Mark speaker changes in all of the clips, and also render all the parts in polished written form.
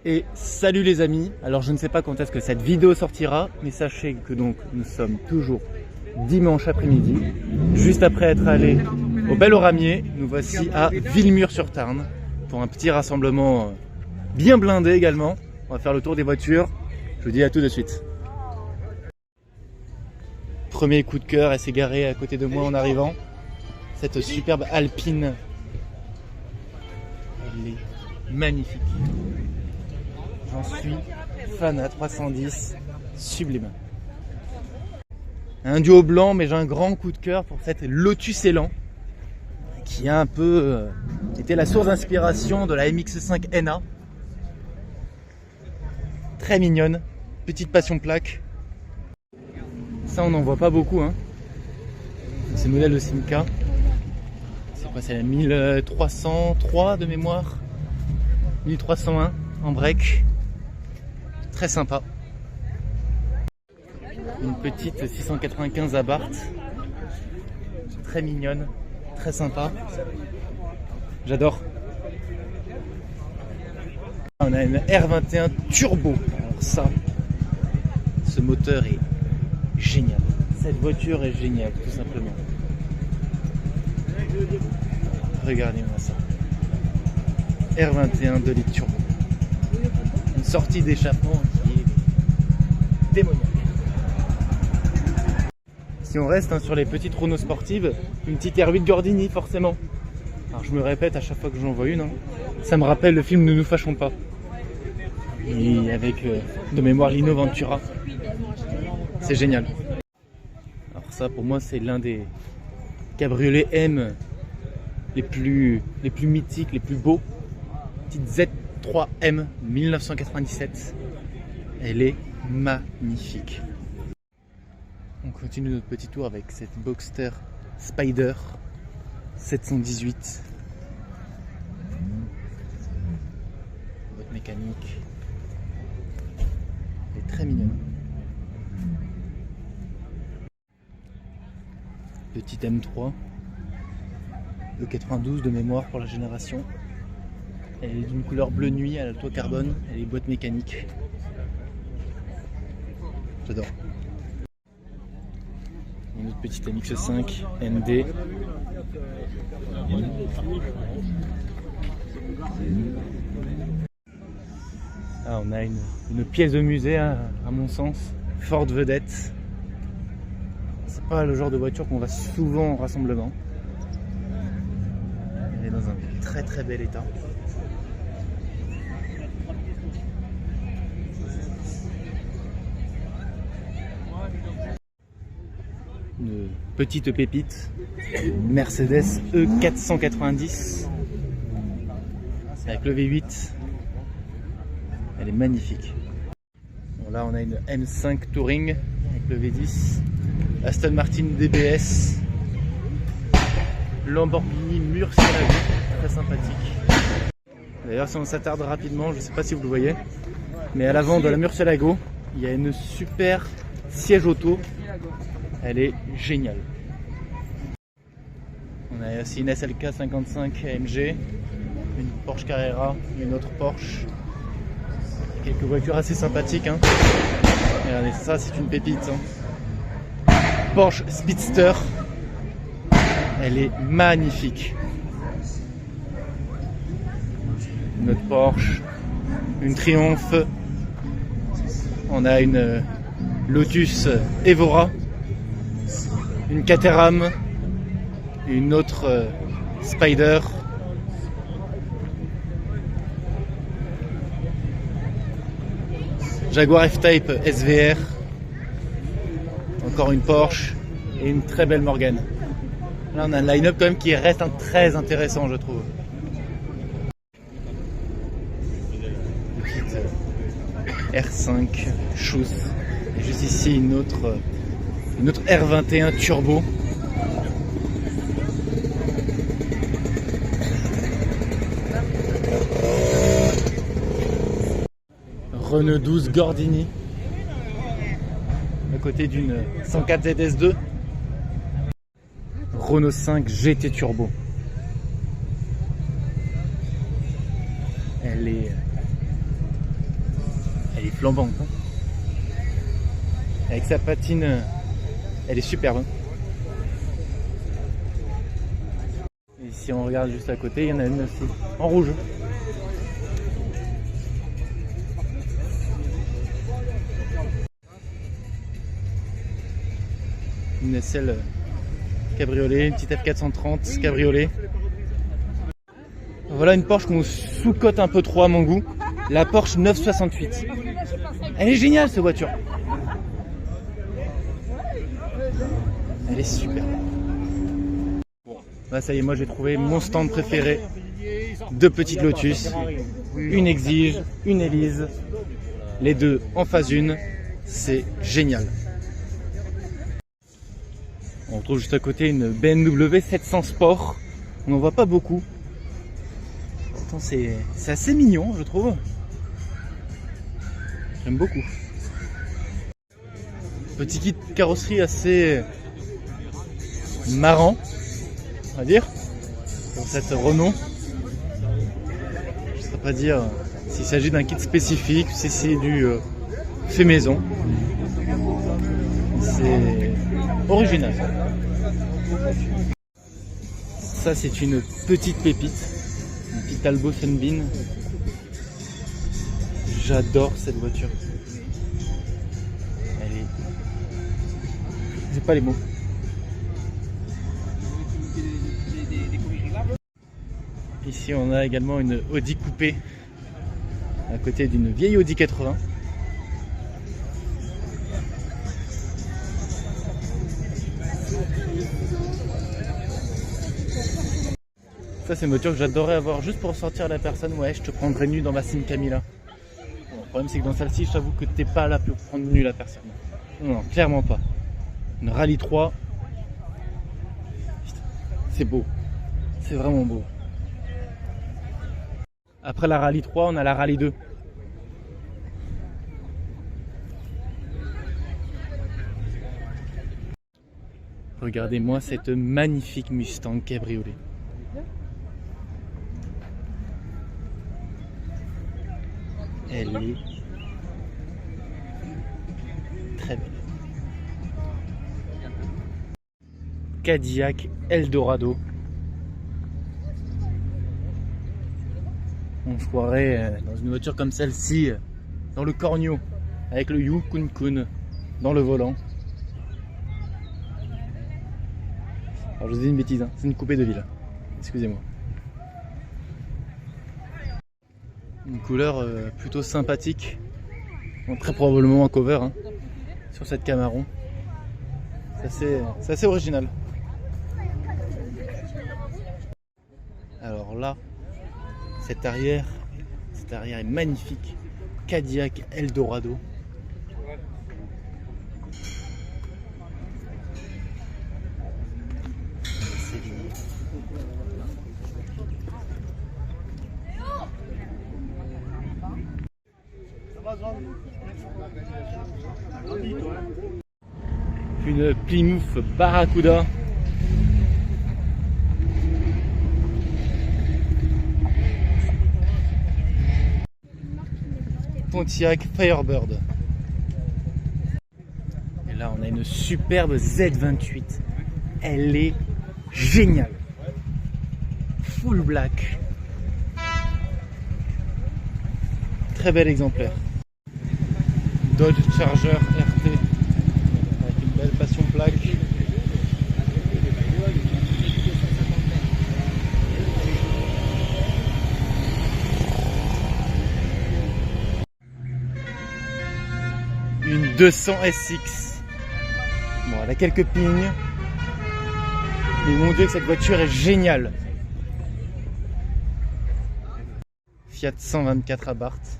Speaker 1: Et salut les amis, alors je ne sais pas quand est-ce que cette vidéo sortira, mais sachez que donc nous sommes toujours dimanche après-midi, juste après être allé au Bel Oramier, nous voici à Villemur-sur-Tarn pour un petit rassemblement bien blindé également. On va faire le tour des voitures, je vous dis à tout de suite. Premier coup de cœur, elle s'est garée à côté de moi en arrivant, cette superbe Alpine, elle est magnifique. J'en suis fan à 310, sublime. Un duo blanc, mais j'ai un grand coup de cœur pour cette Lotus Elan qui a un peu été la source d'inspiration de la MX-5 NA. Très mignonne, petite passion plaque. Ça on n'en voit pas beaucoup, hein. C'est le modèle de Simca. C'est quoi, c'est la 1303 de mémoire, 1301 en break. Très sympa. Une petite 695 Abarth. Très mignonne, très sympa. J'adore. On a une R21 Turbo. Alors ça, ce moteur est génial. Cette voiture est géniale, tout simplement. Regardez-moi ça. R21 2 litres turbo. Une sortie d'échappement qui est démoniaque. Si on reste sur les petites Renault sportives, une petite R8 Gordini forcément. Alors je me répète à chaque fois que j'en vois une, hein. Ça me rappelle le film Ne nous fâchons pas. Et avec de mémoire Lino Ventura. C'est génial. Alors ça pour moi c'est l'un des cabriolets M les plus mythiques, les plus beaux. Petite Z3M 1997. Elle est magnifique. On continue notre petit tour avec cette Boxster Spider 718. Boîte mécanique. Elle est très mignonne. Petite M3. Le 92 de mémoire pour la génération. Elle est d'une couleur bleu nuit à la toit carbone. Elle est boîte mécanique. J'adore. Une autre petite MX5 ND. Ah, on a une pièce de musée à mon sens. Ford Vedette. C'est pas le genre de voiture qu'on va souvent en rassemblement. Elle est dans un très très bel état. Une petite pépite, Mercedes E490 avec le V8. Elle est magnifique. Bon, là on a une M5 Touring avec le V10, Aston Martin DBS, Lamborghini Murcielago, très sympathique. D'ailleurs si on s'attarde rapidement, je ne sais pas si vous le voyez, mais à l'avant de la Murcielago il y a une super siège auto. Elle est géniale. On a aussi une SLK 55 AMG, une Porsche Carrera, une autre Porsche. Quelques voitures assez sympathiques, hein. Regardez, ça c'est une pépite, hein. Porsche Speedster. Elle est magnifique. Une autre Porsche, une Triumph. On a une Lotus Evora. Une Caterham, une autre Spider, Jaguar F-Type SVR, encore une Porsche et une très belle Morgan. Là on a un line-up quand même qui reste très intéressant je trouve. Petite R5 Schuss et juste ici une autre R21 Turbo. Renault 12 Gordini. À côté d'une 104 ZS2. Renault 5 GT Turbo. Elle est Elle est flambante. Hein. Avec sa patine, elle est superbe. Hein. Et si on regarde juste à côté, il y en a une aussi, en rouge. Une SL cabriolet, une petite F430 cabriolet. Voilà une Porsche qu'on sous-cote un peu trop à mon goût. La Porsche 968. Elle est géniale cette voiture. Elle est super. Bon, là ça y est, moi j'ai trouvé mon stand préféré. Deux petites Lotus, une Exige, une Elise. Les deux en phase 1. C'est génial. On retrouve juste à côté une BMW 700 Sport. On n'en voit pas beaucoup. Pourtant c'est assez mignon, je trouve. J'aime beaucoup. Petit kit carrosserie assez marrant, on va dire, pour cette Renault. Je ne saurais pas dire s'il s'agit d'un kit spécifique, si c'est du fait maison. C'est original. Ça c'est une petite pépite, une petite Talbot Sunbeam. J'adore cette voiture. Elle est... J'ai pas les mots. Ici on a également une Audi coupée à côté d'une vieille Audi 80. Ça c'est une voiture que j'adorerais avoir juste pour sortir la personne. Ouais, je te prendrais nu dans ma Sim Camilla. Bon, le problème c'est que dans celle-ci, je t'avoue que t'es pas là pour prendre nu la personne. Non, non, clairement pas. Une Rallye 3. C'est beau. C'est vraiment beau. Après la Rallye 3, on a la Rallye 2. Regardez-moi cette magnifique Mustang cabriolet. Elle est très belle. Cadillac Eldorado. On se croirait dans une voiture comme celle-ci, dans le Cornio, avec le Yukon Kun dans le volant. Alors je vous dis une bêtise, hein. C'est une coupée de ville. Excusez-moi. Une couleur plutôt sympathique. Bon, très probablement un cover hein, sur cette Camaro. C'est assez original. Alors là, cet arrière est magnifique. Cadillac Eldorado. Une Plymouth Barracuda. Pontiac Firebird. Et là on a une superbe Z28. Elle est géniale. Full black. Très bel exemplaire. Dodge Charger RT avec une belle passion plaque. Une 200 SX. Bon, elle a quelques pignes. Mais mon Dieu que cette voiture est géniale. Fiat 124 Abarth.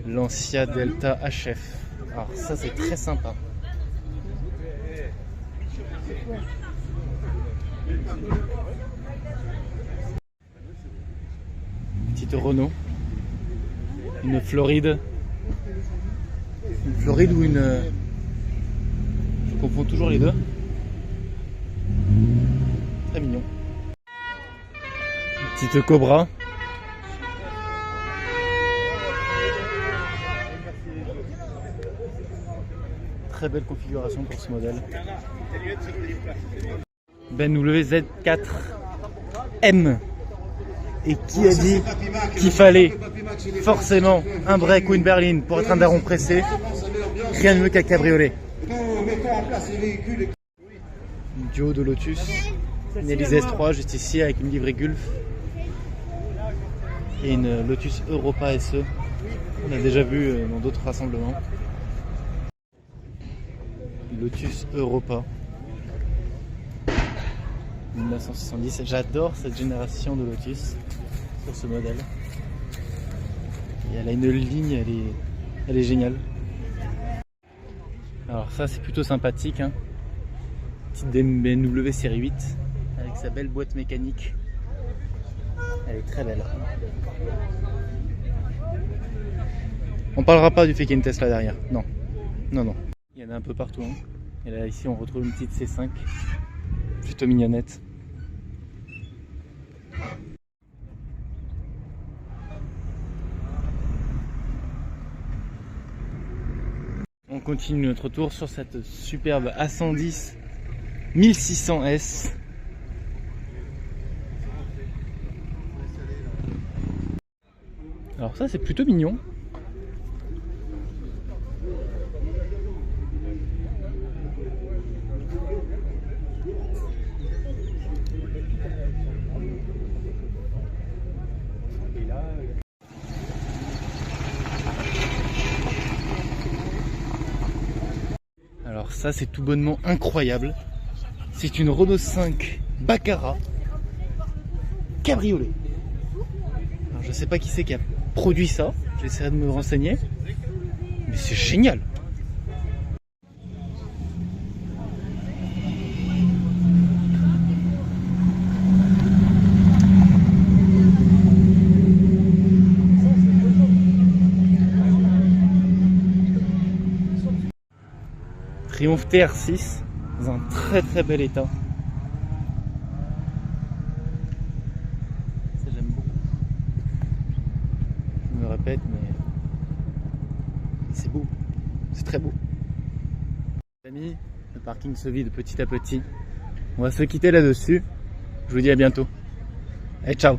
Speaker 1: Lancia Delta HF. Alors ça c'est très sympa. Petite Renault. Une Floride. Une Floride ou une... Je confonds toujours les deux. Très mignon. Petite Cobra. Très belle configuration pour ce modèle. BMW Z4M. Et qui a dit qu'il fallait forcément un break ou une berline pour être un daron pressé? Rien de mieux qu'un cabriolet. Une duo de Lotus, une Elise S3 juste ici avec une livrée Gulf et une Lotus Europa SE. On a déjà vu dans d'autres rassemblements. Lotus Europa 1970. J'adore cette génération de Lotus sur ce modèle. Et elle a une ligne, elle est géniale. Alors ça c'est plutôt sympathique, hein. Petite BMW série 8 avec sa belle boîte mécanique. Elle est très belle. On parlera pas du fait qu'il y a une Tesla derrière. Non, non, non. Il y en a un peu partout, hein. Et là ici on retrouve une petite C5 plutôt mignonnette. On continue notre tour sur cette superbe A110 1600S. Alors ça c'est plutôt mignon. Alors ça c'est tout bonnement incroyable. C'est une Renault 5 Baccarat cabriolet. Alors, je sais pas qui c'est qui a produit ça. J'essaierai de me renseigner. Mais c'est génial. Triumph TR6 dans un très bel état. Ça j'aime beaucoup. Je me répète mais c'est beau, c'est très beau. Les amis, le parking se vide petit à petit. On va se quitter là-dessus. Je vous dis à bientôt. Et ciao.